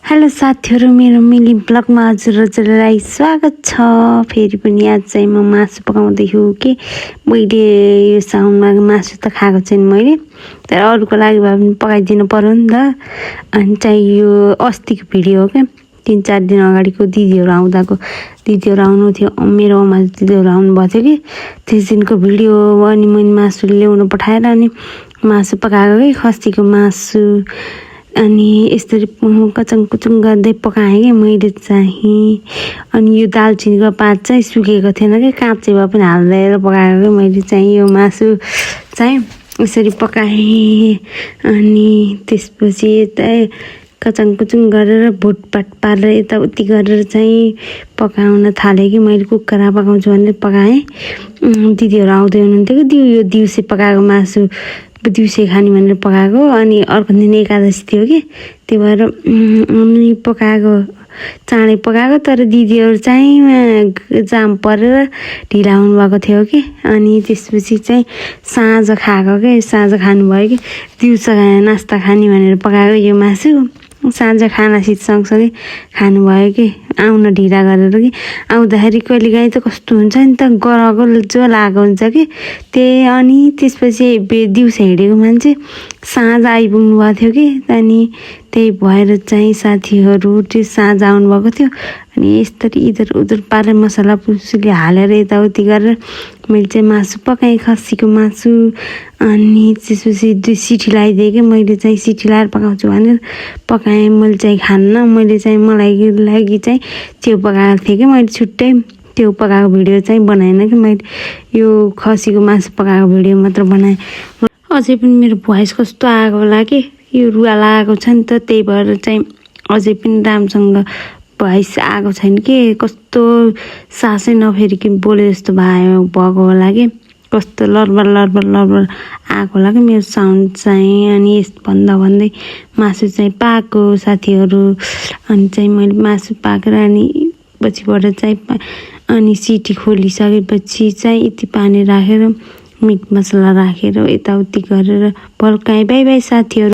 Hello साथीहरू, मेरो मिली ब्लगमा हजुरलाई स्वागत छ। फेरि पनि आज चाहिँ म मासु पकाउँदैछु कि मैले यो साउनमा मासु त खाएको छैन मैले, तर अरूको लागि भए पनि पकाइदिनु पर्यो नि त। अनि चाहिँ यो अस्तिको भिडियो हो क्या, 3-4 दिन अगाडिको दिदीहरू आउनु थियो, मेरो अमा दिदीहरू आउनु भएको थियो कि त्यस दिनको भिडियो। अनि मैले मासु ल्याउनु पठाएर अनि मासु पकाएको कि खसीको मासु, अनि यसरी कचङ कुचुङ गर्दै पकाएँ कि मैले चाहिँ। अनि यो दालचिनीको पात चाहिँ सुकेको थिएन कि काँचै भए पनि हालेर पकाएको कि मैले चाहिँ। यो मासु चाहिँ यसरी पकाएँ अनि त्यसपछि यता कचङ कुचुङ गरेर भुटपाट पारेर यताउति गरेर चाहिँ पकाउन थालेँ कि मैले। कुखुरा पकाउँछु भनेर पकाएँ। दिदीहरू आउँदै हुनुहुन्थ्यो कि यो दिउँसो पकाएको मासु दिउँसै खाने भनेर पकाएको। अनि अर्को दिन एकादशी थियो कि त्यही भएर अनि पकाएको, चाँडै पकाएको। तर दिदीहरू चाहिँ जाम परेर ढिला हुनुभएको थियो कि। अनि त्यसपछि चाहिँ साँझ खाएको कि, साँझ खानुभयो कि दिउँसो नास्ता खाने भनेर पकाएको यो मासु। साँझ खानासित सँगसँगै खानुभयो कि आउन ढिला गरेर कि। आउँदाखेरि कहिलेकाहीँ त कस्तो हुन्छ नि त, गरको जो लागेको हुन्छ कि त्यही। अनि त्यसपछि दिउँसो हिँडेको मान्छे साँझ आइपुग्नु भएको थियो कि। अनि त्यही भएर चाहिँ साथीहरू त्यो साँझ आउनुभएको थियो। अनि यस्तरी इधर उधर पारेर मसला पुसुली हालेर यताउति गरेर मैले चाहिँ मासु पकाएँ, खसीको मासु। अनि त्यसपछि 2 सिटी लगाइदिएँ कि मैले चाहिँ। सिटी लगाएर पकाउँछु भनेर पकाएँ। मैले चाहिँ खान्न, मैले चाहिँ मलाई लागि चाहिँ च्याउ पकाएको थिएँ कि मैले छुट्टै। त्यो पकाएको भिडियो चाहिँ बनाएन कि मैले, यो खसीको मासु पकाएको भिडियो मात्र बनाएँ। अझै पनि मेरो भोइस कस्तो आएको होला कि, यो रुवा लागेको छ नि त, त्यही भएर चाहिँ अझै पनि राम्रोसँग भोइस आएको छैन कि। कस्तो सासै नफेरिकन बोले जस्तो भएको होला कि, कस्तो लरबर आएको होला कि मेरो साउन्ड चाहिँ। अनि यस भन्दै मासु चाहिँ पाएको साथीहरू। अनि चाहिँ मैले मासु पाकेर अनि पछिबाट चाहिँ अनि सिटी खोलिसकेपछि चाहिँ यति पानी राखेर मिट मसला राखेर यताउति गरेर पल्काएँ। बाई बाई साथीहरू।